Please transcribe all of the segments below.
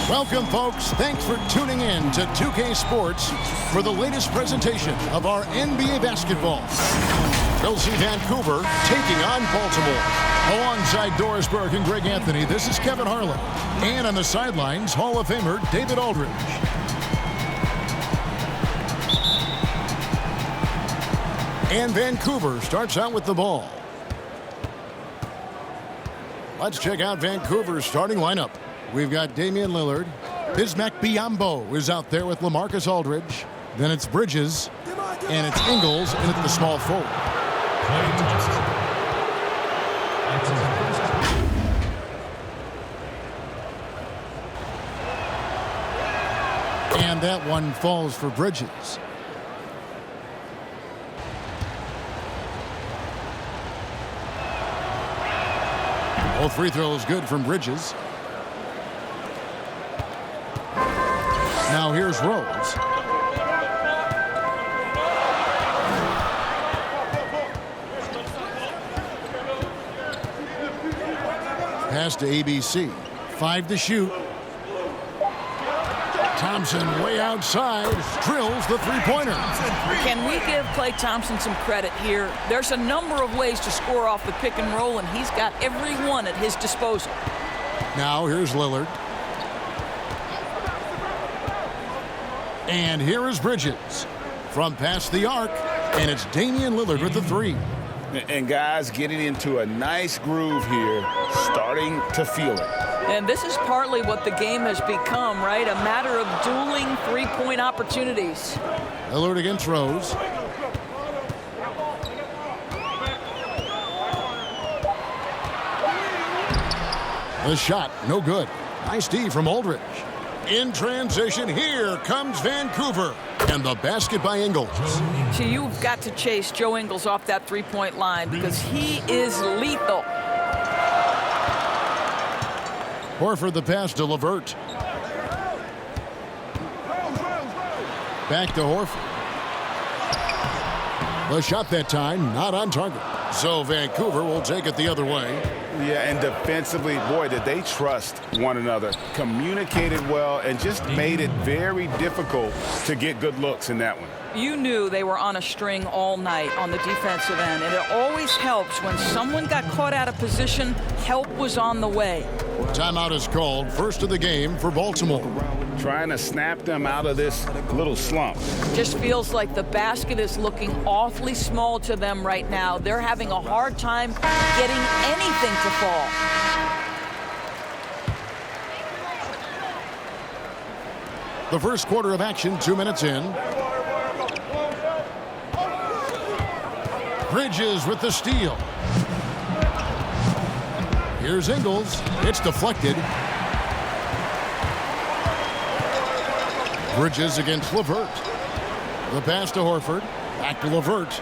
Welcome, folks. Thanks for tuning in to 2K Sports for the latest presentation of our NBA basketball. We'll see Vancouver taking on Baltimore. Alongside Doris Burke and Greg Anthony, this is Kevin Harlan. And on the sidelines, Hall of Famer David Aldridge. And Vancouver starts out with the ball. Let's check out Vancouver's starting lineup. We've got Damian Lillard. Bismack Biyombo is out there with LaMarcus Aldridge. Then it's Bridges. And it's Ingles in at the small forward. And that one falls for Bridges. Both free throws good from Bridges. Now here's Rose. Pass to ABC. 5 to shoot. Thompson way outside. Drills the three-pointer. Can we give Klay Thompson some credit here? There's a number of ways to score off the pick and roll, and he's got every one at his disposal. Now here's Lillard. And here is Bridges from past the arc, and it's Damian Lillard with the three. And guys getting into a nice groove here, starting to feel it. And this is partly what the game has become, right? A matter of dueling three-point opportunities. Lillard against Rose. The shot, no good. Nice D from Aldridge. In transition, here comes Vancouver. And the basket by Ingles. So you've got to chase Joe Ingles off that three-point line because he is lethal. Horford the pass to LeVert. Back to Horford. The shot that time, not on target. So Vancouver will take it the other way. Yeah, and defensively, boy, did they trust one another. Communicated well and just made it very difficult to get good looks in that one. You knew they were on a string all night on the defensive end, and it always helps when someone got caught out of position, help was on the way. Timeout is called, first of the game for Baltimore. Trying to snap them out of this little slump. Just feels like the basket is looking awfully small to them right now. They're having a hard time getting anything to fall. The first quarter of action, 2 minutes in. Bridges with the steal. Here's Ingles. It's deflected. Bridges against LeVert. The pass to Horford. Back to LeVert.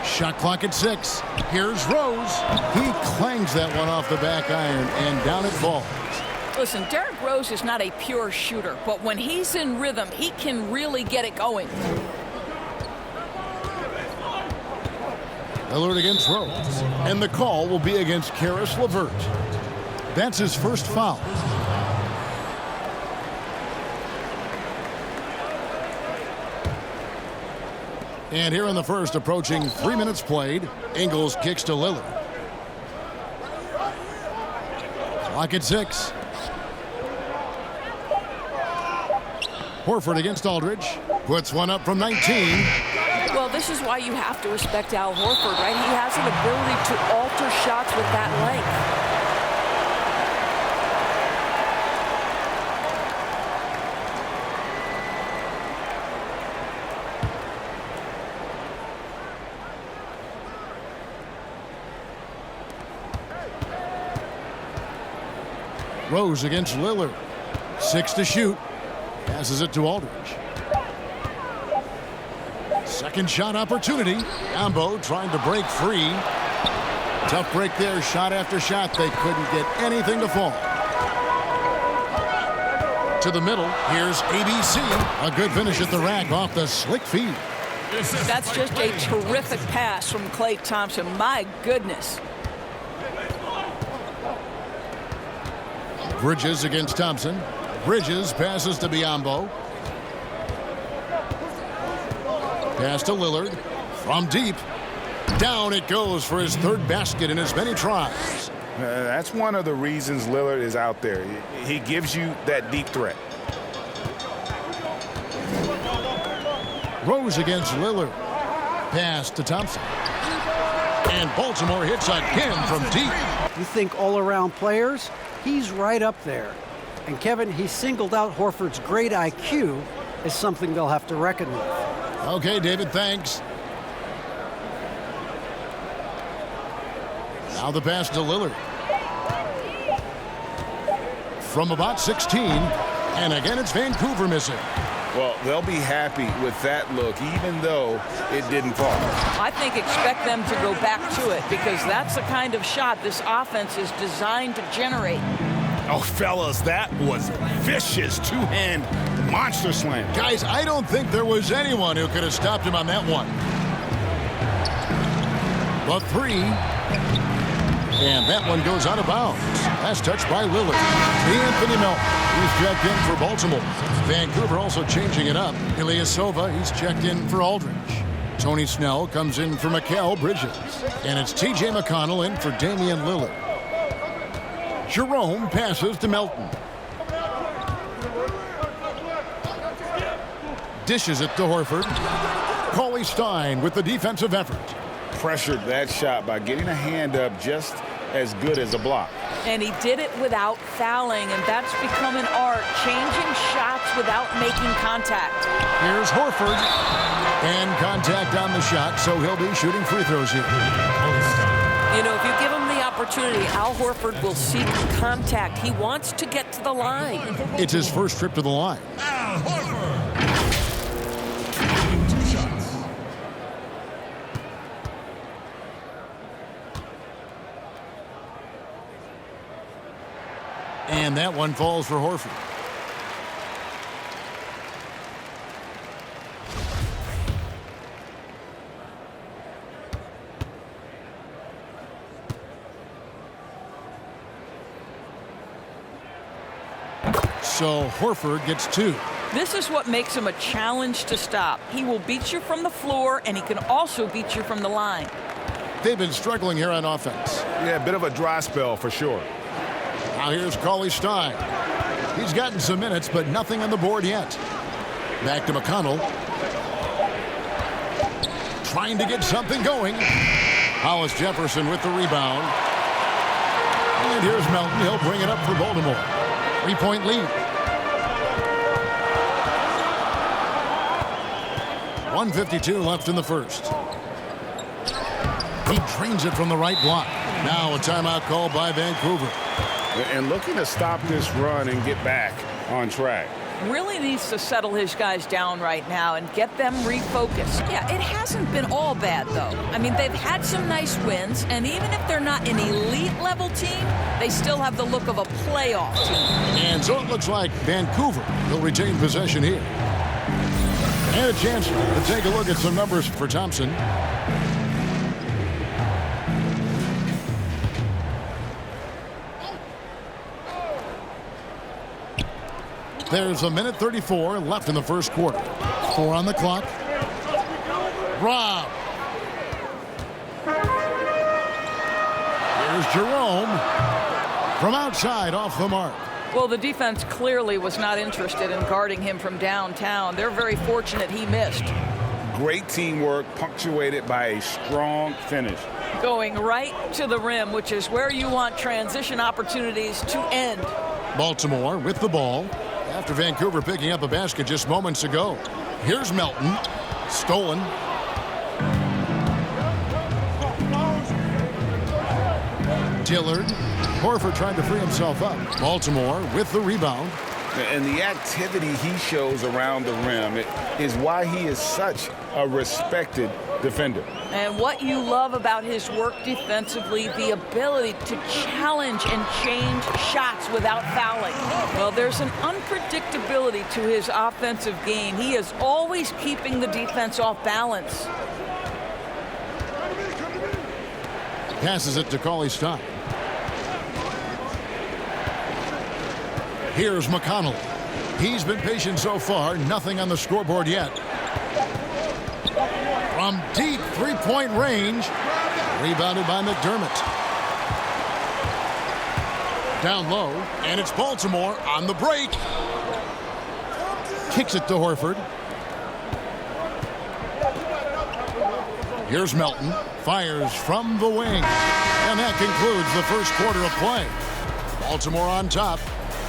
Shot clock at 6. Here's Rose. He clangs that one off the back iron, and down it falls. Listen, Derrick Rose is not a pure shooter, but when he's in rhythm, he can really get it going. Lillard against Rose. And the call will be against Caris LeVert. That's his first foul. And here in the first, approaching 3 minutes played, Ingles kicks to Lillard. Clock at 6. Horford against Aldridge. Puts one up from 19. Well, this is why you have to respect Al Horford, right? He has an ability to alter shots with that length. Rose against Lillard. 6 to shoot. Passes it to Aldridge. Second shot opportunity. Ambo trying to break free. Tough break there. Shot after shot. They couldn't get anything to fall. To the middle. Here's ABC. A good finish at the rack off the slick feed. That's just a terrific pass from Klay Thompson. My goodness. Bridges against Thompson. Bridges passes to Biyombo. Pass to Lillard. From deep. Down it goes for his third basket in as many tries. That's one of the reasons Lillard is out there. He gives you that deep threat. Rose against Lillard. Pass to Thompson. And Baltimore hits again from deep. You think all-around players? He's right up there. And Kevin, he singled out Horford's great IQ as something they'll have to reckon with. Okay, David, thanks. Now the pass to Lillard. From about 16, and again it's Vancouver missing. Well, they'll be happy with that look, even though it didn't fall. I think expect them to go back to it because that's the kind of shot this offense is designed to generate. Oh, fellas, that was vicious two-hand monster slam. Guys, I don't think there was anyone who could have stopped him on that one. The three. And that one goes out of bounds. Last touch by Lillard. Anthony Melton. He's checked in for Baltimore. Vancouver also changing it up. Ilyasova, he's checked in for Aldridge. Tony Snell comes in for Mikal Bridges. And it's T.J. McConnell in for Damian Lillard. Jerome passes to Melton. Dishes it to Horford. Cauley Stein with the defensive effort. Pressured that shot by getting a hand up just as good as a block. And he did it without fouling, and that's become an art, changing shots without making contact. Here's Horford. And contact on the shot, so he'll be shooting free throws here. You know, if you give him the opportunity, Al Horford will seek contact. He wants to get to the line. It's his first trip to the line. Al Horford. 2 shots. And that one falls for Horford. So Horford gets 2. This is what makes him a challenge to stop. He will beat you from the floor, and he can also beat you from the line. They've been struggling here on offense. Yeah, a bit of a dry spell for sure. Now here's Cauley Stein. He's gotten some minutes, but nothing on the board yet. Back to McConnell. Trying to get something going. Hollis Jefferson with the rebound. And here's Melton. He'll bring it up for Baltimore. 3-point lead. 1:52 left in the first. He drains it from the right block. Now a timeout call by Vancouver. And looking to stop this run and get back on track. Really needs to settle his guys down right now and get them refocused. Yeah, it hasn't been all bad, though. I mean, they've had some nice wins, and even if they're not an elite-level team, they still have the look of a playoff team. And so it looks like Vancouver will retain possession here. And a chance to take a look at some numbers for Thompson. There's 1:34 left in the first quarter. 4 on the clock. Rob. Here's Jerome. From outside, off the mark. Well, the defense clearly was not interested in guarding him from downtown. They're very fortunate he missed. Great teamwork punctuated by a strong finish. Going right to the rim, which is where you want transition opportunities to end. Baltimore with the ball. After Vancouver picking up a basket just moments ago. Here's Melton. Stolen. Dillard. Horford trying to free himself up. Baltimore with the rebound. And the activity he shows around the rim is why he is such a respected defender. And what you love about his work defensively, the ability to challenge and change shots without fouling. Well, there's an unpredictability to his offensive game. He is always keeping the defense off balance. Passes it to Cauley Stein. Here's McConnell. He's been patient so far. Nothing on the scoreboard yet. From deep three-point range. Rebounded by McDermott. Down low. And it's Baltimore on the break. Kicks it to Horford. Here's Melton. Fires from the wing. And that concludes the first quarter of play. Baltimore on top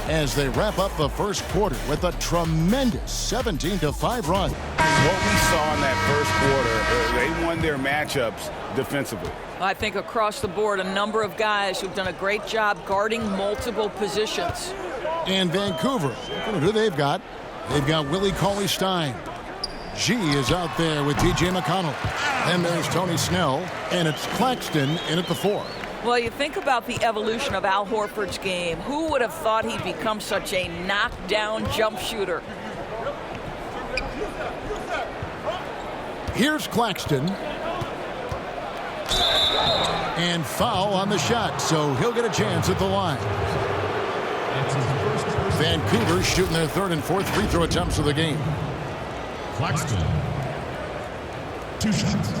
as they wrap up the first quarter with a tremendous 17-5 run. What we saw in that first quarter, they won their matchups defensively. I think across the board, a number of guys who've done a great job guarding multiple positions. And Vancouver, look at who they've got. They've got Willie Cauley-Stein. G is out there with T.J. McConnell. Then there's Tony Snell, and it's Claxton in at the 4. Well, you think about the evolution of Al Horford's game. Who would have thought he'd become such a knockdown jump shooter? Here's Claxton. And foul on the shot, so he'll get a chance at the line. Vancouver shooting their third and fourth free throw attempts of the game. Claxton. 2 shots.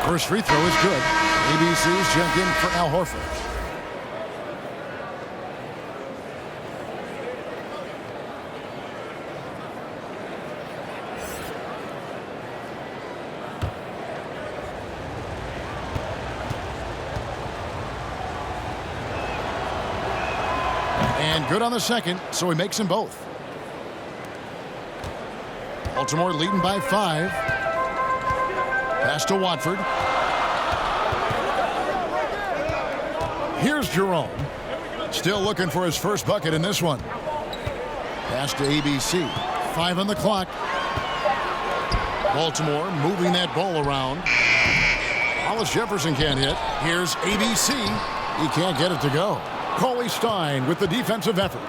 First free throw is good. ABC's check in for Al Horford. And good on the second, so he makes them both. Baltimore leading by 5. Pass to Watford. Here's Jerome. Still looking for his first bucket in this one. Pass to ABC. 5 on the clock. Baltimore moving that ball around. Hollis Jefferson can't hit. Here's ABC. He can't get it to go. Cauley-Stein with the defensive effort.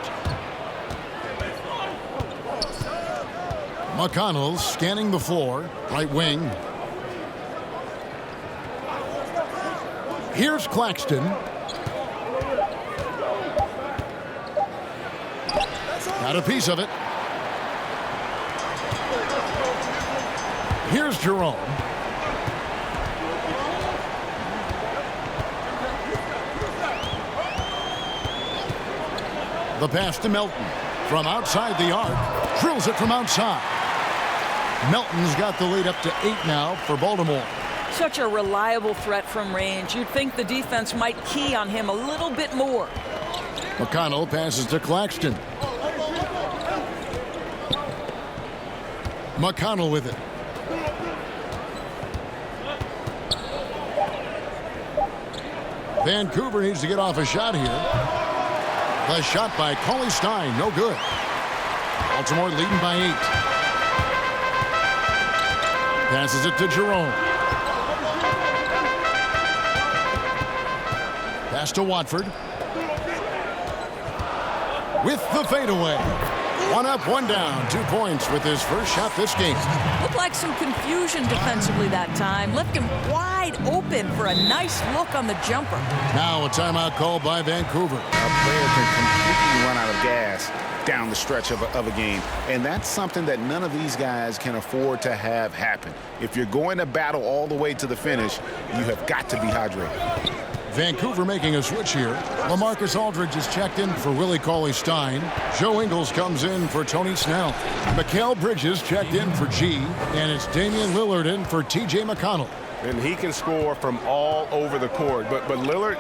McConnell scanning the floor. Right wing. Here's Claxton. Got a piece of it. Here's Jerome. The pass to Melton. From outside the arc. Drills it from outside. Melton's got the lead up to 8 now for Baltimore. Such a reliable threat from range. You'd think the defense might key on him a little bit more. McConnell passes to Claxton. McConnell with it. Vancouver needs to get off a shot here. The shot by Cauley-Stein, no good. Baltimore leading by 8. Passes it to Jerome. Pass to Watford. With the fadeaway. 1 up, 1 down. 2 points with his first shot this game. Looked like some confusion defensively that time. Left him wide open for a nice look on the jumper. Now a timeout called by Vancouver. A player can completely run out of gas down the stretch of a game. And that's something that none of these guys can afford to have happen. If you're going to battle all the way to the finish, you have got to be hydrated. Vancouver making a switch here. LaMarcus Aldridge is checked in for Willie Cauley-Stein. Joe Ingles comes in for Tony Snell. Mikal Bridges checked in for G. And it's Damian Lillard in for T.J. McConnell. And he can score from all over the court. But Lillard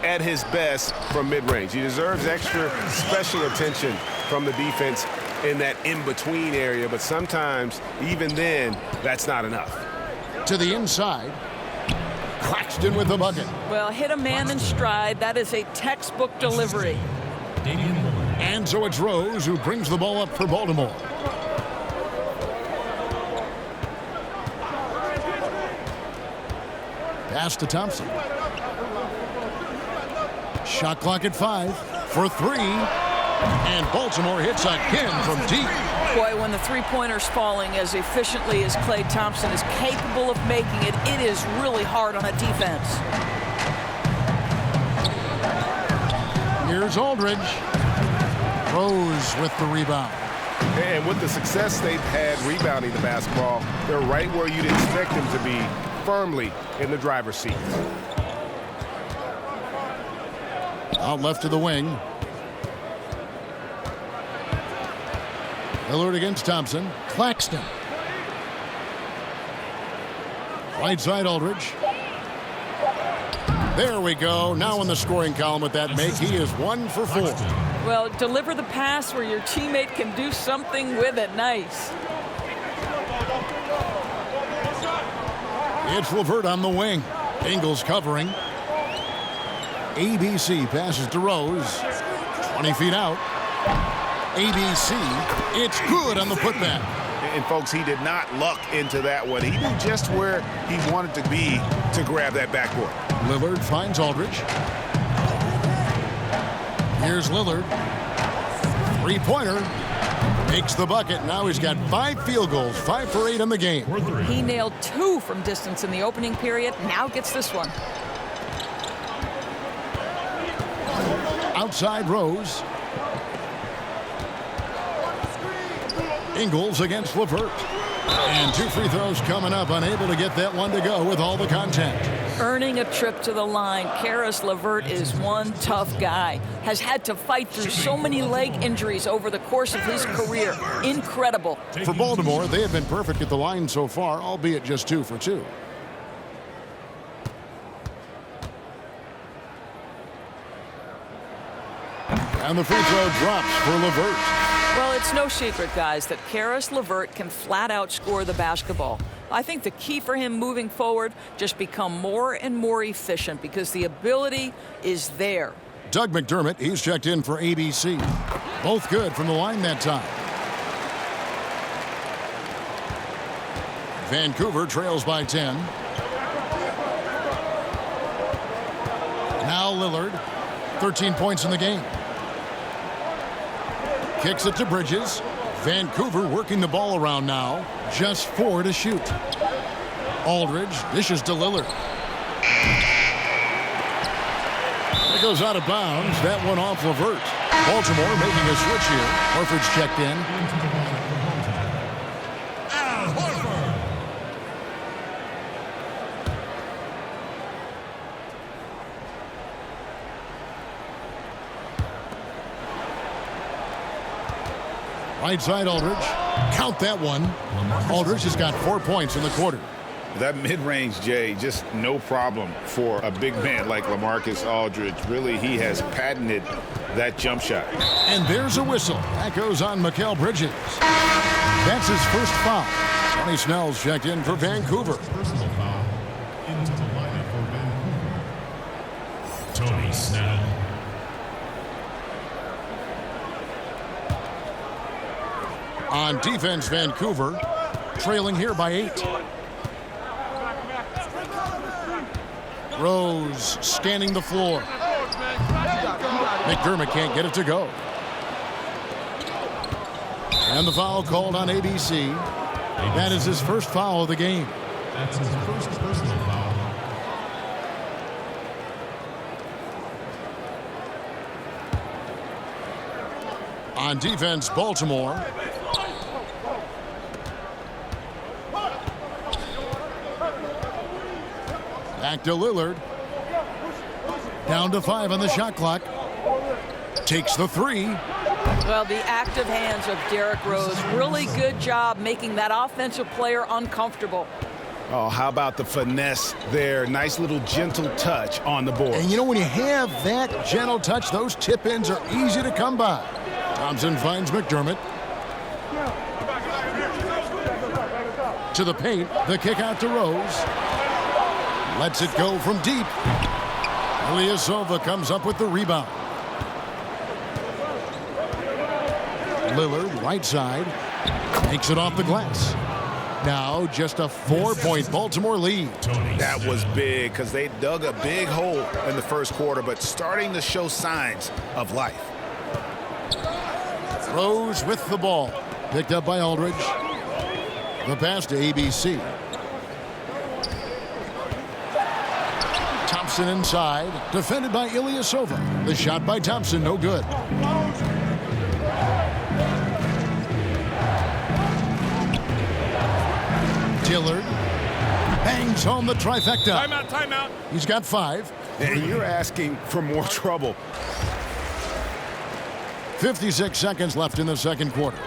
at his best from mid-range. He deserves extra special attention from the defense in that in-between area. But sometimes, even then, that's not enough. To the inside. Claxton with the bucket. Well, hit a man in stride. That is a textbook delivery. And so it's Rose who brings the ball up for Baltimore. Pass to Thompson. Shot clock at 5 for 3. And Baltimore hits again from deep. Boy, when the three-pointer's falling as efficiently as Klay Thompson is capable of making it, it is really hard on a defense. Here's Aldridge. Rose with the rebound. And with the success they've had rebounding the basketball, they're right where you'd expect them to be, firmly in the driver's seat. Out left to the wing. Lillard against Thompson. Claxton. Right side Aldridge. There we go. Now in the scoring column with that make. He is 1 for 4. Well, deliver the pass where your teammate can do something with it. Nice. It's Levert on the wing. Ingles covering. ABC passes to Rose. 20 feet out. ABC. It's good on the putback. And folks, he did not luck into that one. He knew just where he wanted to be to grab that backboard. Lillard finds Aldridge. Here's Lillard. Three-pointer. Makes the bucket. Now he's got 5 field goals. 5 for 8 in the game. He nailed 2 from distance in the opening period. Now gets this one. Outside Rose. Ingles against Levert. And 2 free throws coming up. Unable to get that one to go with all the contact. Earning a trip to the line, Caris LeVert is one tough guy. Has had to fight through so many leg injuries over the course of his career. Incredible. For Baltimore, they have been perfect at the line so far, albeit just 2 for 2. And the free throw drops for LeVert. Well, it's no secret, guys, that Caris LeVert can flat out score the basketball. I think the key for him moving forward, just become more and more efficient because the ability is there. Doug McDermott, he's checked in for ABC. Both good from the line that time. Vancouver trails by 10. Now Lillard, 13 points in the game. Kicks it to Bridges. Vancouver working the ball around now. Just 4 to shoot. Aldridge dishes to Lillard. It goes out of bounds. That one off LeVert. Baltimore making a switch here. Horford's checked in. Right side Aldridge. Count that one. Aldridge has got 4 points in the quarter. That mid-range, Jay, just no problem for a big man like LaMarcus Aldridge. Really, he has patented that jump shot. And there's a whistle. That goes on Mikal Bridges. That's his first foul. Tony Snell's checked in for Vancouver. Personal foul into the lineup for Vancouver. Tony Snell. On defense, Vancouver trailing here by 8. Rose scanning the floor. McDermott can't get it to go. And the foul called on ABC. That is his first foul of the game. That's his first personal foul. On defense, Baltimore. Back to Lillard. Down to 5 on the shot clock. Takes the 3. Well, the active hands of Derrick Rose. Really good job making that offensive player uncomfortable. Oh, how about the finesse there? Nice little gentle touch on the board. And you know, when you have that gentle touch, those tip-ins are easy to come by. Thompson finds McDermott. To the paint. The kick out to Rose. Lets it go from deep. Ilyasova comes up with the rebound. Lillard, right side, makes it off the glass. Now just a 4-point Baltimore lead. That was big because they dug a big hole in the first quarter, but starting to show signs of life. Rose with the ball. Picked up by Aldridge. The pass to ABC. Thompson inside. Defended by Ilyasova. The shot by Thompson, no good. Dillard bangs home the trifecta. Timeout. He's got 5. And you're asking for more trouble. 56 seconds left in the second quarter.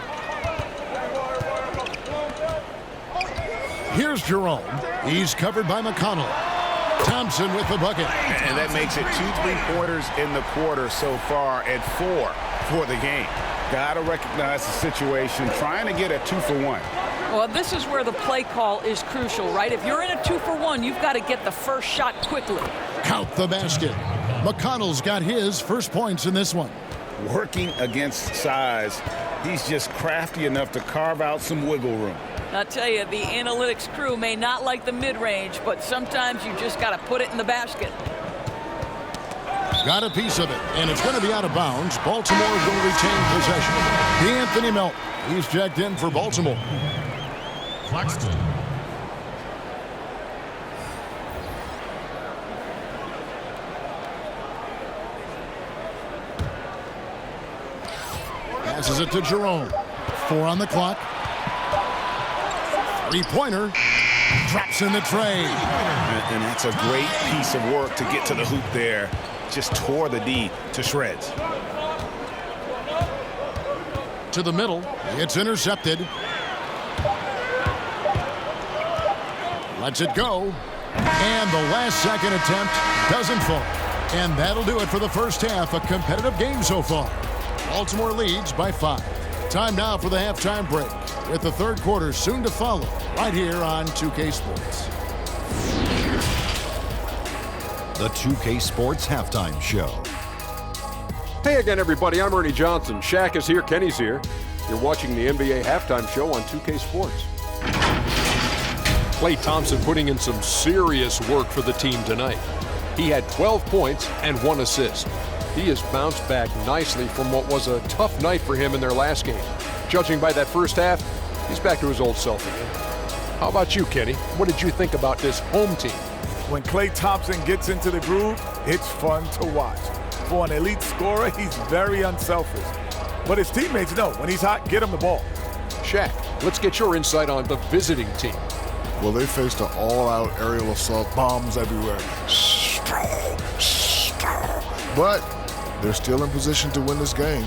Here's Jerome. He's covered by McConnell. Thompson with the bucket. And that makes it 2 3-pointers in the quarter so far at 4 for the game. Got to recognize the situation, trying to get a 2-for-1. Well, this is where the play call is crucial, right? If you're in a 2-for-1, you've got to get the first shot quickly. Count the basket. McConnell's got his first points in this one. Working against size, he's just crafty enough to carve out some wiggle room. I'll tell you, the analytics crew may not like the mid-range, but sometimes you just got to put it in the basket. Got a piece of it, and it's going to be out of bounds. Baltimore will retain possession. Anthony Melton, he's checked in for Baltimore. Claxton. Passes it to Jerome. 4 on the clock. 3-pointer. Drops in the tray. And that's a great piece of work to get to the hoop there. Just tore the D to shreds. To the middle. It's intercepted. Lets it go. And the last second attempt doesn't fall. And that'll do it for the first half. A competitive game so far. Baltimore leads by 5. Time now for the halftime break, with the third quarter soon to follow, right here on 2K Sports. The 2K Sports Halftime Show. Hey again, everybody. I'm Ernie Johnson. Shaq is here. Kenny's here. You're watching the NBA Halftime Show on 2K Sports. Klay Thompson putting in some serious work for the team tonight. He had 12 points and 1 assist. He has bounced back nicely from what was a tough night for him in their last game. Judging by that first half, he's back to his old self again. How about you, Kenny? What did you think about this home team? When Klay Thompson gets into the groove, it's fun to watch. For an elite scorer, he's very unselfish. But his teammates know when he's hot, get him the ball. Shaq, let's get your insight on the visiting team. Well, they faced an all-out aerial assault, bombs everywhere. But they're still in position to win this game.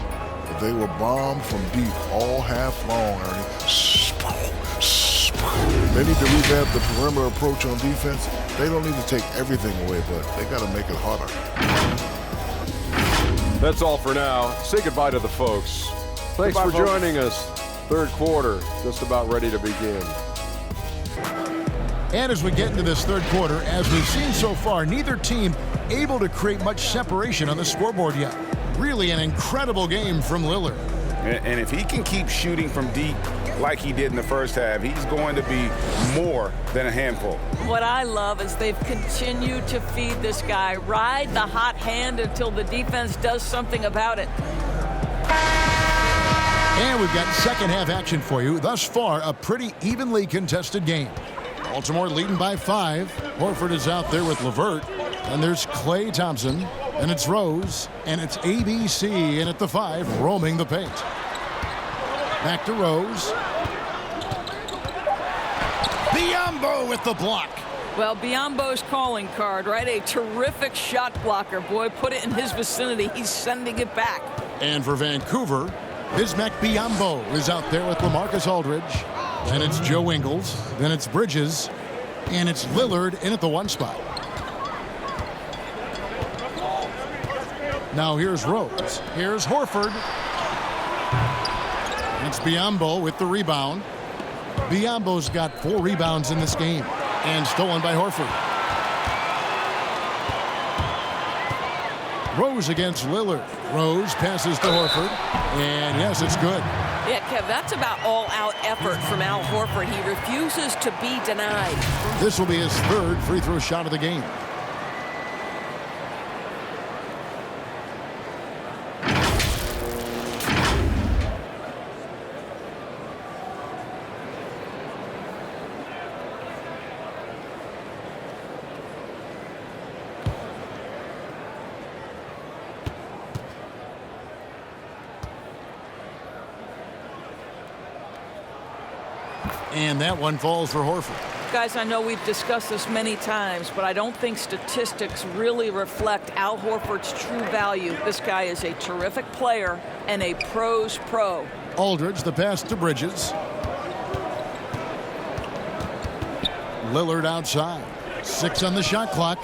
But they were bombed from deep all half long, Ernie. They need to revamp the perimeter approach on defense. They don't need to take everything away, but they got to make it harder. That's all for now. Say goodbye to the folks. Thanks for joining us. Third quarter, just about ready to begin. And as we get into this third quarter, as we've seen so far, neither team able to create much separation on the scoreboard yet. Really an incredible game from Lillard. And if he can keep shooting from deep like he did in the first half, he's going to be more than a handful. What I love is they've continued to feed this guy. Ride the hot hand until the defense does something about it. And we've got second half action for you. Thus far, a pretty evenly contested game. Baltimore leading by 5. Horford is out there with LeVert. And there's Klay Thompson. And it's Rose. And it's ABC in at the 5, roaming the paint. Back to Rose. Biyombo with the block. Well, Biyombo's calling card, right? A terrific shot blocker. Boy, put it in his vicinity. He's sending it back. And for Vancouver, Bismack Biyombo is out there with LaMarcus Aldridge. Then it's Joe Ingles. Then it's Bridges. And it's Lillard in at the 1 spot. Now here's Rose. Here's Horford. It's Biyombo with the rebound. Biyombo's got 4 rebounds in this game. And stolen by Horford. Rose against Lillard. Rose passes to Horford. And yes, it's good. Yeah, Kev, that's about all-out effort from Al Horford. He refuses to be denied. This will be his 3rd free throw shot of the game. And that one falls for Horford. Guys, I know we've discussed this many times, but I don't think statistics really reflect Al Horford's true value. This guy is a terrific player and a pro's pro. Aldridge, the pass to Bridges. Lillard outside. 6 on the shot clock.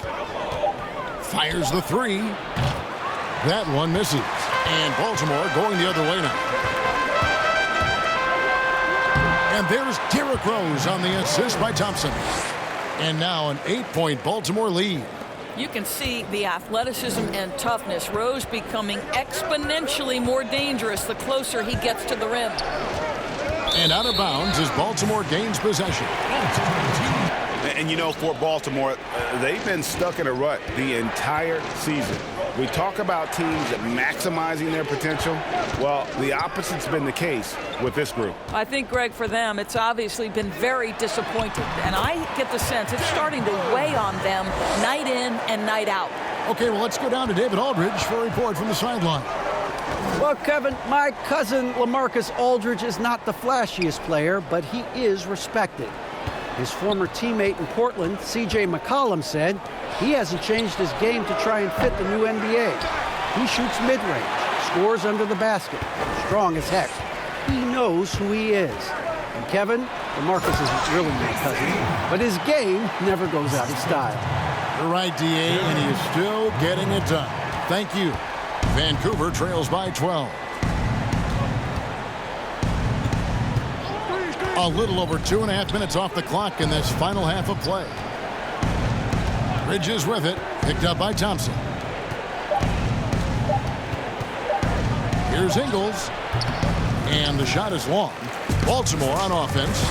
Fires the 3. That one misses. And Baltimore going the other way now. And there's Derrick Rose on the assist by Thompson. And now an 8-point Baltimore lead. You can see the athleticism and toughness. Rose becoming exponentially more dangerous the closer he gets to the rim. And out of bounds as Baltimore gains possession. And you know, for Baltimore, they've been stuck in a rut the entire season. We talk about teams maximizing their potential. Well, the opposite's been the case with this group. I think, Greg, for them, it's obviously been very disappointing. And I get the sense it's starting to weigh on them night in and night out. Okay, well, let's go down to David Aldridge for a report from the sideline. Well, Kevin, my cousin LaMarcus Aldridge is not the flashiest player, but he is respected. His former teammate in Portland, C.J. McCollum, said he hasn't changed his game to try and fit the new NBA. He shoots mid-range, scores under the basket, strong as heck. He knows who he is. And Kevin, LaMarcus isn't really my cousin, but his game never goes out of style. You're right, D.A., and he is still getting it done. Thank you. Vancouver trails by 12. A little over 2.5 minutes off the clock in this final half of play. Bridges with it, picked up by Thompson. Here's Ingles, and the shot is long. Baltimore on offense.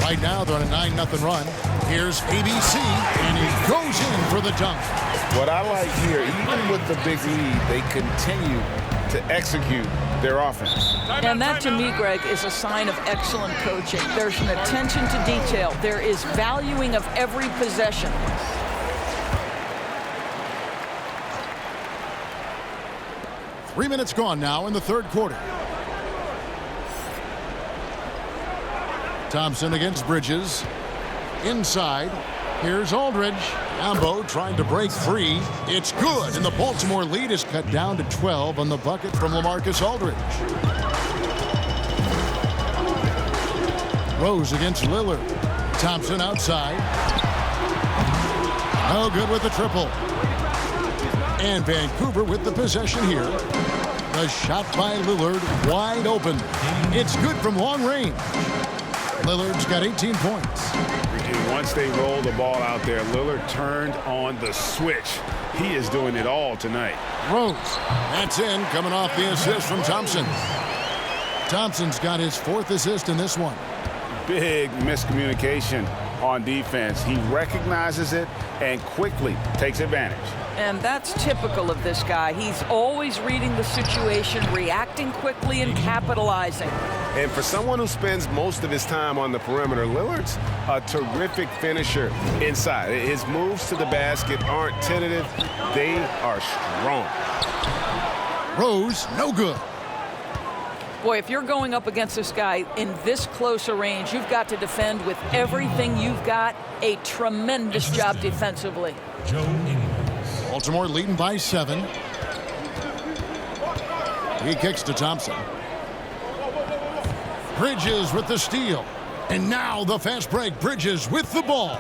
Right now they're on a 9-0 run. Here's ABC, and he goes in for the dunk. What I like here, even with the big lead, they continue to execute their offense. And that, to me, Greg, is a sign of excellent coaching. There's an attention to detail. There is valuing of every possession. Three minutes gone now in the third quarter. Thompson against Bridges. Inside. Here's Aldridge. Ambo trying to break free. It's good, and the Baltimore lead is cut down to 12 on the bucket from LaMarcus Aldridge. Rose against Lillard. Thompson outside. No good with the triple. And Vancouver with the possession here. The shot by Lillard wide open. It's good from long range. Lillard's got 18 points. Once they roll the ball out there, Lillard turned on the switch. He is doing it all tonight. Rose, that's in, coming off the assist from Thompson. Thompson's got his 4th assist in this one. Big miscommunication on defense. He recognizes it and quickly takes advantage. And that's typical of this guy. He's always reading the situation, reacting quickly, and capitalizing. And for someone who spends most of his time on the perimeter, Lillard's a terrific finisher inside. His moves to the basket aren't tentative. They are strong. Rose, no good. Boy, if you're going up against this guy in this close a range, you've got to defend with everything you've got. A tremendous job defensively. Baltimore leading by 7. He kicks to Thompson. Bridges with the steal. And now the fast break. Bridges with the ball.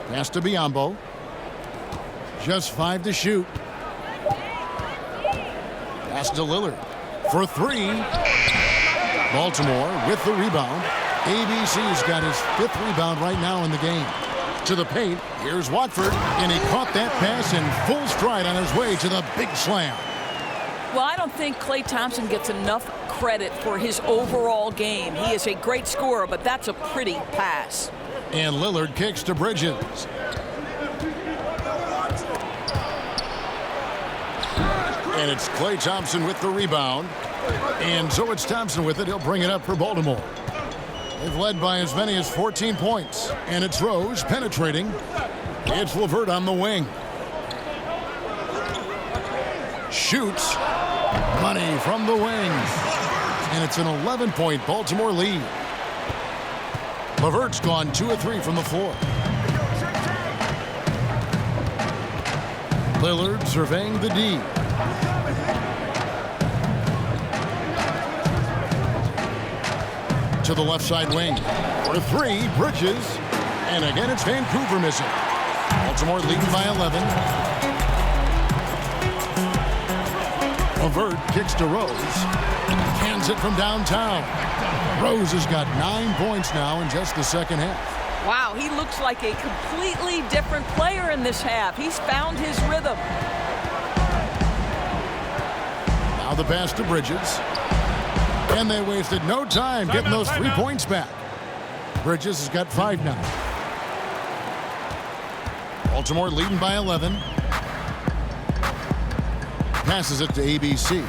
Pass to Biyombo. Just 5 to shoot. Pass to Lillard for 3. Baltimore with the rebound. ABC's got his 5th rebound right now in the game. To the paint, here's Watford, and he caught that pass in full stride on his way to the big slam. Well, I don't think Klay Thompson gets enough credit for his overall game. He is a great scorer, but that's a pretty pass. And Lillard kicks to Bridges. And it's Klay Thompson with the rebound. And so it's Thompson with it. He'll bring it up for Baltimore. They've led by as many as 14 points. And it's Rose penetrating. It's LeVert on the wing. Shoots. Money from the wing. And it's an 11-point Baltimore lead. Levert's gone 2 of 3 from the floor. Lillard surveying the D. To the left side wing. For 3, Bridges. And again, it's Vancouver missing. Baltimore leading by 11. Levert kicks to Rose. Hands it from downtown. Rose has got 9 points now in just the second half. Wow, he looks like a completely different player in this half. He's found his rhythm. Now the pass to Bridges. And they wasted no time getting those 3 points back. Bridges has got 5 now. Baltimore leading by 11. Passes it to ABC.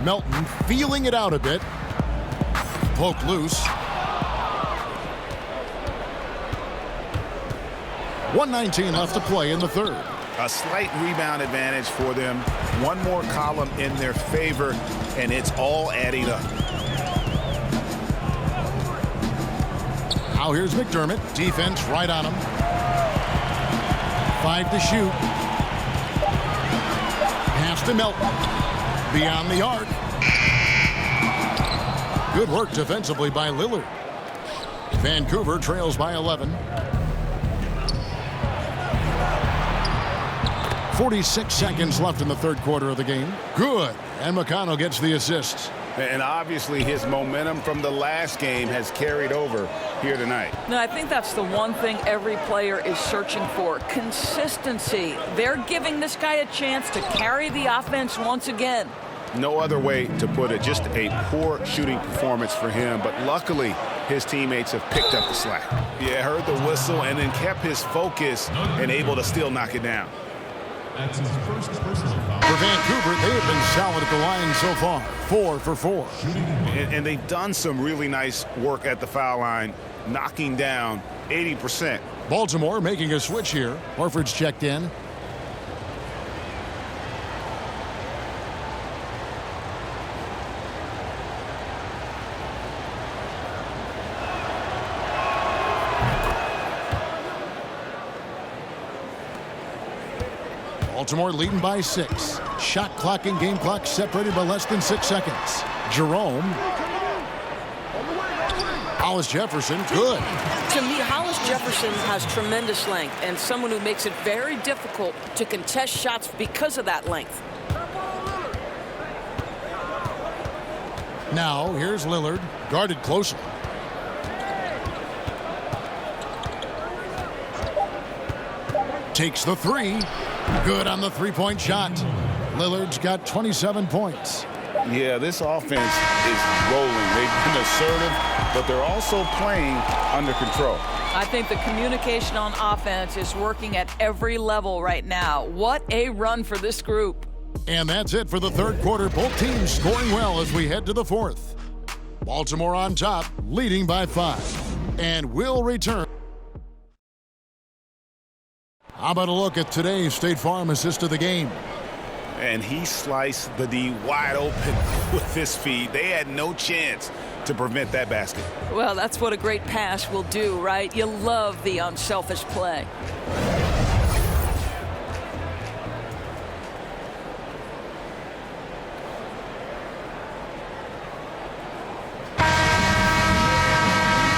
Melton feeling it out a bit. Poke loose. 1:19 left to play in the third. A slight rebound advantage for them. One more column in their favor, and it's all adding up. Now here's McDermott. Defense right on him. 5 to shoot. Pass to Melton. Beyond the arc. Good work defensively by Lillard. Vancouver trails by 11. 46 seconds left in the third quarter of the game. Good. And McConnell gets the assist. And obviously his momentum from the last game has carried over here tonight. No, I think that's the one thing every player is searching for. Consistency. They're giving this guy a chance to carry the offense once again. No other way to put it. Just a poor shooting performance for him. But luckily, his teammates have picked up the slack. Yeah, heard the whistle and then kept his focus and able to still knock it down. That's his first personal foul. For Vancouver, they have been solid at the line so far. 4 for 4. And they've done some really nice work at the foul line, knocking down 80%. Baltimore making a switch here. Horford's checked in. Baltimore leading by 6. Shot clock and game clock separated by less than 6 seconds. Jerome. Hollis Jefferson, good. To me, Hollis Jefferson has tremendous length and someone who makes it very difficult to contest shots because of that length. Now, here's Lillard, guarded closely. Takes the 3. Good on the 3-point shot. Lillard's got 27 points. Yeah, this offense is rolling. They've been assertive, but they're also playing under control. I think the communication on offense is working at every level right now. What a run for this group. And that's it for the third quarter. Both teams scoring well as we head to the fourth. Baltimore on top, leading by 5. And we'll return. How about a look at today's State Farm assist of the game? And he sliced the D wide open with his feet. They had no chance to prevent that basket. Well, that's what a great pass will do, right? You love the unselfish play.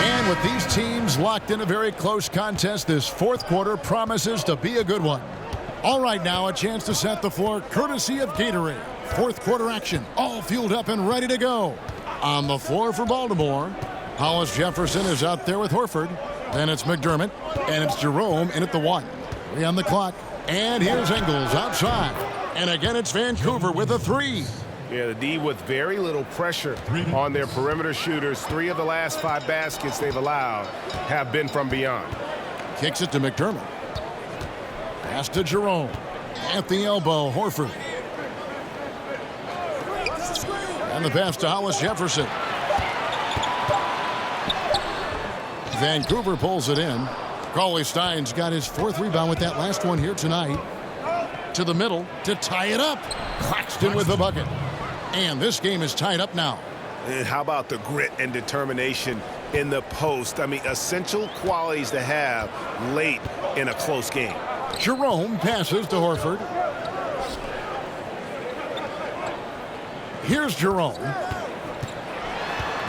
And with these teams locked in a very close contest, this fourth quarter promises to be a good one. All right, now a chance to set the floor courtesy of Gatorade. Fourth quarter action, all fueled up and ready to go. On the floor for Baltimore, Hollis Jefferson is out there with Horford. Then it's McDermott, and it's Jerome in at the 1. 3 on the clock, and here's Ingles outside. And again, it's Vancouver with a 3. Yeah, the D with very little pressure on their perimeter shooters. 3 of the last 5 baskets they've allowed have been from beyond. Kicks it to McDermott. Pass to Jerome. At the elbow, Horford. And the pass to Hollis Jefferson. Vancouver pulls it in. Cauley-Stein's got his 4th rebound with that last one here tonight. To the middle to tie it up. Claxton with the bucket. And this game is tied up now. And how about the grit and determination in the post? I mean, essential qualities to have late in a close game. Jerome passes to Horford. Here's Jerome.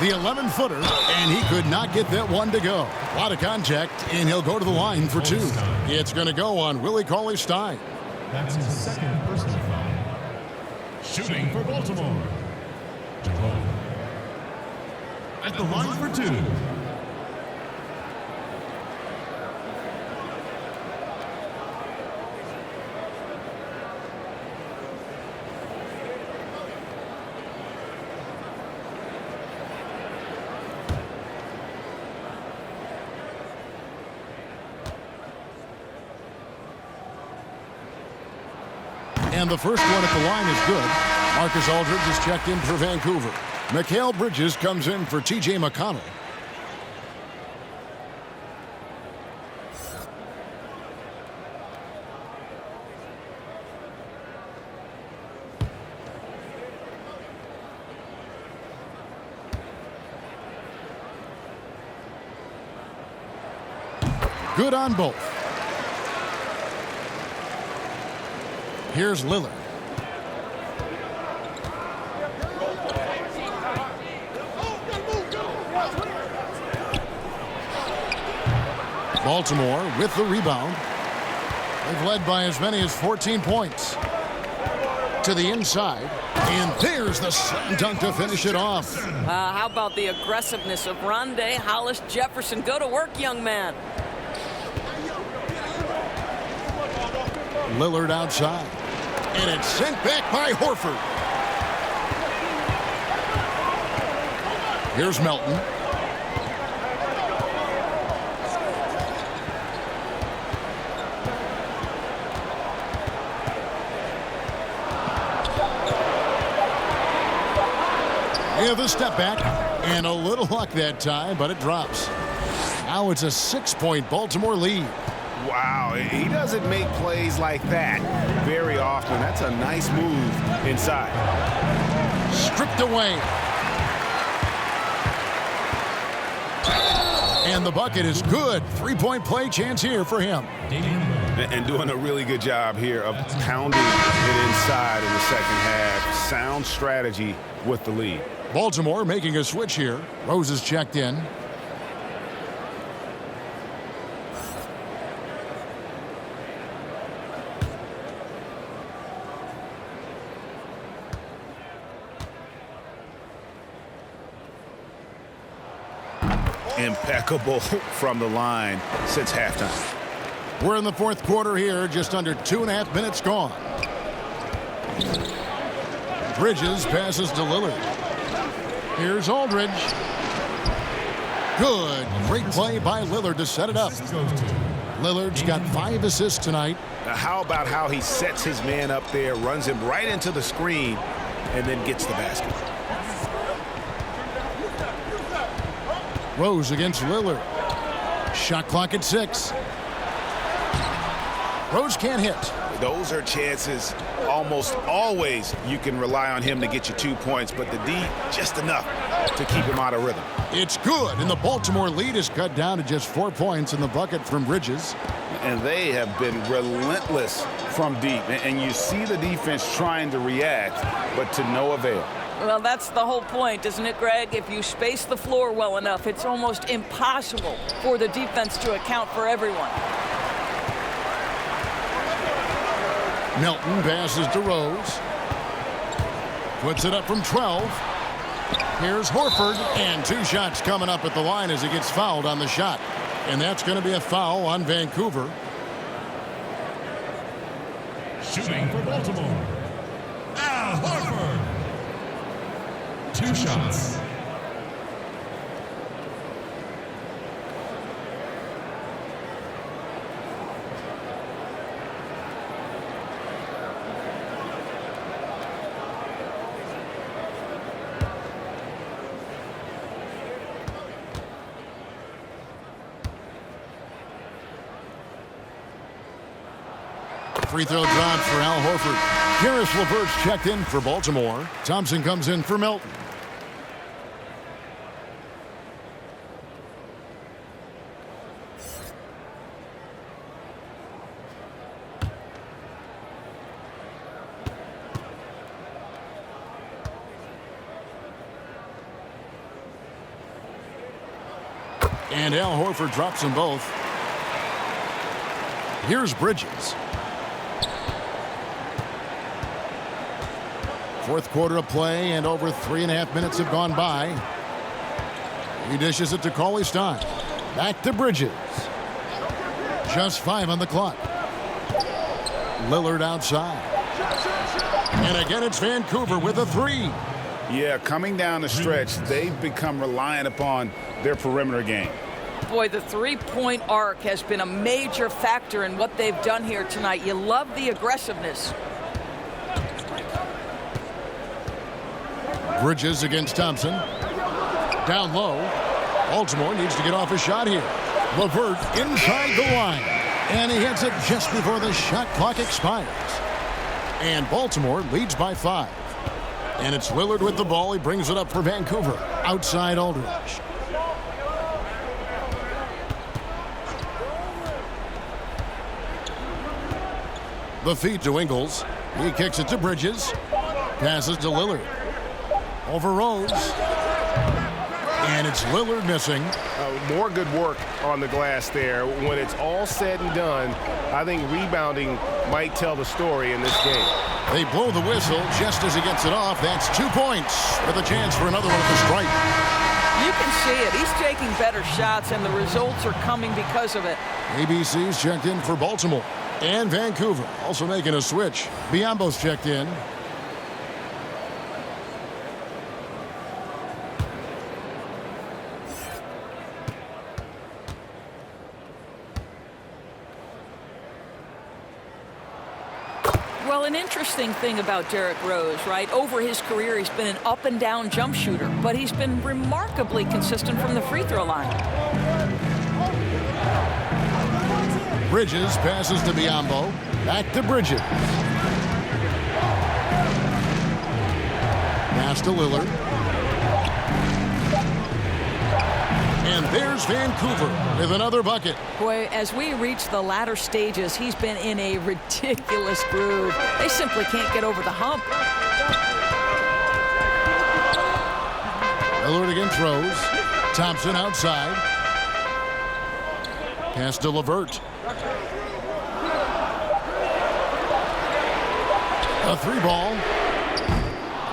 The 11-footer, and he could not get that one to go. A lot of contact, and he'll go to the line for 2. It's going to go on Willie Cauley-Stein. That's his 2nd personal foul. Shooting for Baltimore, Jerome. At the line for 2. And the first one at the line is good. Marcus Aldridge is checked in for Vancouver. Mikal Bridges comes in for T.J. McConnell. Good on both. Here's Lillard. Baltimore with the rebound. They've led by as many as 14 points. To the inside. And there's the slam dunk to finish it off. How about the aggressiveness of Rondé Hollis Jefferson? Go to work, young man. Lillard outside. And it's sent back by Horford. Here's Melton. Yeah, the step back. And a little luck that time, but it drops. Now it's a 6-point Baltimore lead. Wow, he doesn't make plays like that very often. That's a nice move inside. Stripped away. And the bucket is good. 3-point play chance here for him. And doing a really good job here of pounding it inside in the second half. Sound strategy with the lead. Baltimore making a switch here. Rose is checked in. Impeccable from the line since halftime. We're in the 4th quarter here, just under 2.5 minutes gone. Bridges passes to Lillard. Here's Aldridge. Good. Great play by Lillard to set it up. Lillard's got 5 assists tonight. Now how about how he sets his man up there, runs him right into the screen, and then gets the basket. Rose against Lillard. Shot clock at 6. Rose can't hit. Those are chances almost always you can rely on him to get you 2 points, but the D just enough to keep him out of rhythm. It's good, and the Baltimore lead is cut down to just 4 points in the bucket from Bridges. And they have been relentless from deep, and you see the defense trying to react, but to no avail. Well, that's the whole point, isn't it, Greg? If you space the floor well enough, it's almost impossible for the defense to account for everyone. Melton passes to Rose. Puts it up from 12. Here's Horford, and 2 shots coming up at the line as he gets fouled on the shot. And that's going to be a foul on Vancouver. Shooting for Baltimore, Al Horford. 2 shots. Free throw drops for Al Horford. Karis LeVert's checked in for Baltimore. Thompson comes in for Milton. And Al Horford drops them both. Here's Bridges. Fourth quarter of play, and over 3.5 minutes have gone by. He dishes it to Cauley-Stein. Back to Bridges. Just 5 on the clock. Lillard outside. And again, it's Vancouver with a 3. Yeah, coming down the stretch, they've become reliant upon their perimeter game. Boy, the three-point arc has been a major factor in what they've done here tonight. You love the aggressiveness. Bridges against Thompson. Down low. Baltimore needs to get off a shot here. LeVert inside the line. And he hits it just before the shot clock expires. And Baltimore leads by 5. And it's Lillard with the ball. He brings it up for Vancouver. Outside Aldridge. The feed to Ingles. He kicks it to Bridges. Passes to Lillard. Over Rose. And it's Lillard missing. More good work on the glass there. When it's all said and done, I think rebounding might tell the story in this game. They blow the whistle just as he gets it off. That's 2 points with a chance for another one at the stripe. You can see it. He's taking better shots, and the results are coming because of it. ABC's checked in for Baltimore. And Vancouver also making a switch. Biombo's checked in. Well, an interesting thing about Derrick Rose, right? Over his career, he's been an up-and-down jump shooter, but he's been remarkably consistent from the free throw line. Bridges passes to Biombo. Back to Bridges. Pass to Lillard. And there's Vancouver with another bucket. Boy, as we reach the latter stages, he's been in a ridiculous groove. They simply can't get over the hump. Lillard again throws. Thompson outside. Pass to LeVert. A 3-ball.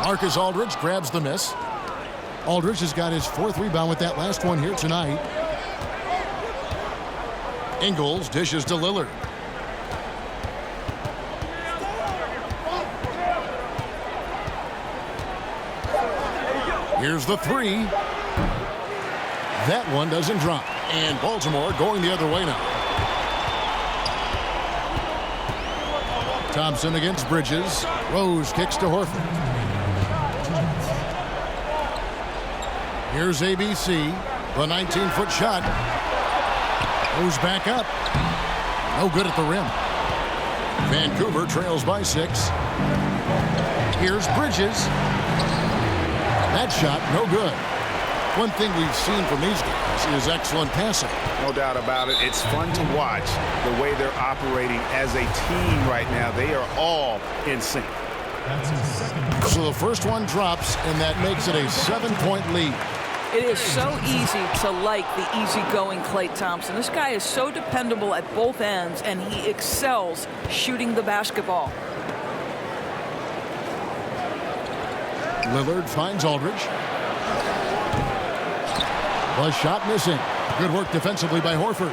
Marcus Aldridge grabs the miss. Aldridge has got his 4th rebound with that last one here tonight. Ingles dishes to Lillard. Here's the 3. That one doesn't drop. And Baltimore going the other way now. Thompson against Bridges. Rose kicks to Horford. Here's ABC. The 19-foot shot. Goes back up. No good at the rim. Vancouver trails by 6. Here's Bridges. That shot, no good. One thing we've seen from these guys is excellent passing. No doubt about it. It's fun to watch the way they're operating as a team right now. They are all in sync. So the first one drops, and that makes it a 7-point lead. It is so easy to like the easygoing Klay Thompson. This guy is so dependable at both ends, and he excels shooting the basketball. Lillard finds Aldridge. The shot missing. Good work defensively by Horford.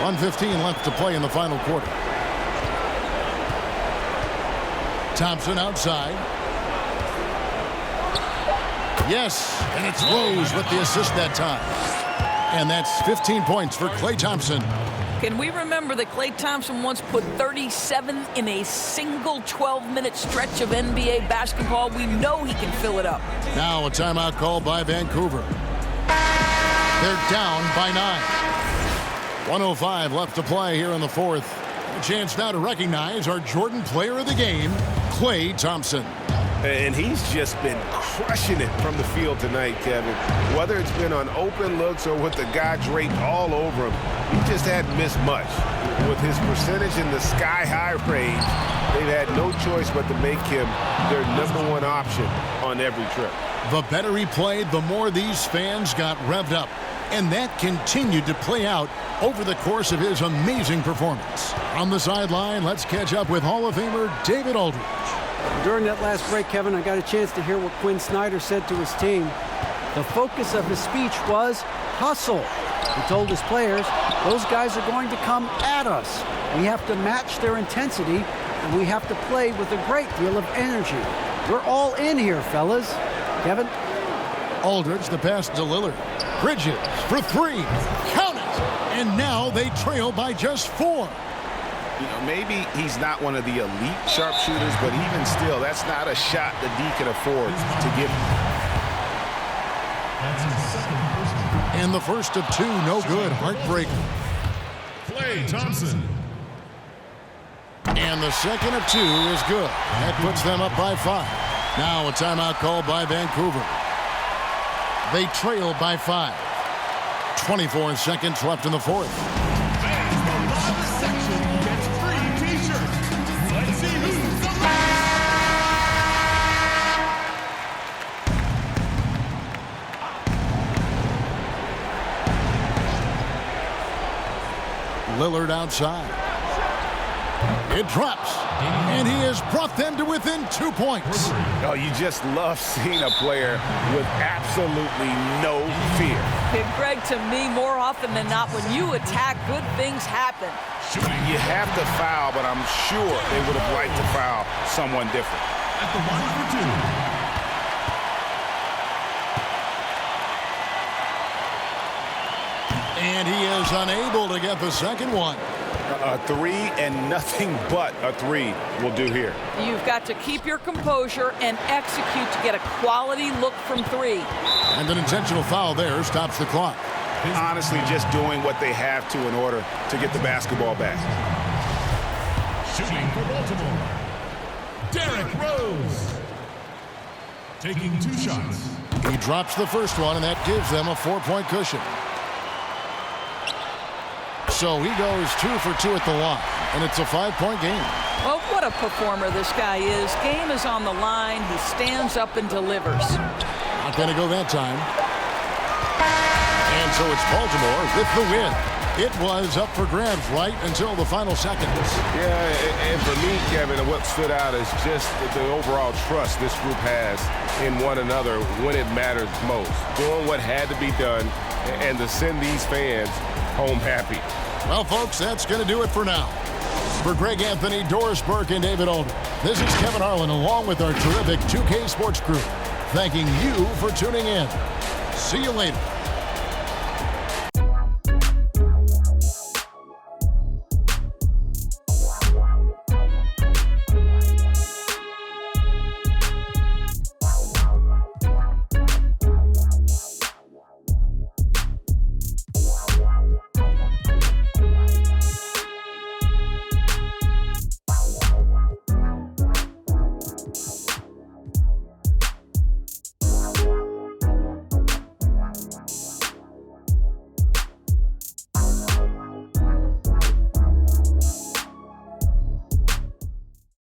1:15 left to play in the final quarter. Thompson outside. Yes, and it's Rose with the assist that time. And that's 15 points for Klay Thompson. Can we remember that Klay Thompson once put 37 in a single 12-minute stretch of NBA basketball? We know he can fill it up. Now a timeout called by Vancouver. They're down by 9. 1:05 left to play here in the fourth. A chance now to recognize our Jordan player of the game, Klay Thompson. And he's just been crushing it from the field tonight, Kevin. Whether it's been on open looks or with the guy draped all over him, he just hadn't missed much. With his percentage in the sky-high range, they've had no choice but to make him their #1 option on every trip. The better he played, the more these fans got revved up. And that continued to play out over the course of his amazing performance. On the sideline, let's catch up with Hall of Famer David Aldridge. During that last break, Kevin, I got a chance to hear what Quinn Snyder said to his team. The focus of his speech was hustle. He told his players, those guys are going to come at us. We have to match their intensity, and we have to play with a great deal of energy. We're all in here, fellas. Kevin? Aldridge, the pass to Lillard. Bridges for three. Count it! And now they trail by just 4. You know, maybe he's not one of the elite sharpshooters, but even still, that's not a shot that D can afford to give him. And the first of 2, no good. Heartbreaker. Klay Thompson. And the second of 2 is good. That puts them up by 5. Now a timeout called by Vancouver. They trail by 5. 24 seconds left in the fourth. Lillard outside. It drops. And he has brought them to within 2 points. Oh, you just love seeing a player with absolutely no fear. And Greg, to me, more often than not, when you attack, good things happen. You have to foul, but I'm sure they would have liked to foul someone different. At the line for 2. And he is unable to get the second one. A 3 and nothing but a 3 will do here. You've got to keep your composure and execute to get a quality look from 3. And an intentional foul there stops the clock. Honestly, just doing what they have to in order to get the basketball back. Shooting for Baltimore, Derrick Rose. Taking 2 shots. He drops the first one, and that gives them a 4-point cushion. So he goes 2 for 2 at the line, and it's a 5-point game. Well, what a performer this guy is. Game is on the line. He stands up and delivers. Not going to go that time. And so it's Baltimore with the win. It was up for grabs right until the final seconds. Yeah, and for me, Kevin, what stood out is just the overall trust this group has in one another when it matters most. Doing what had to be done and to send these fans home happy. Well, folks, that's going to do it for now. For Greg Anthony, Doris Burke, and David Aldridge, this is Kevin Harlan along with our terrific 2K Sports crew, thanking you for tuning in. See you later.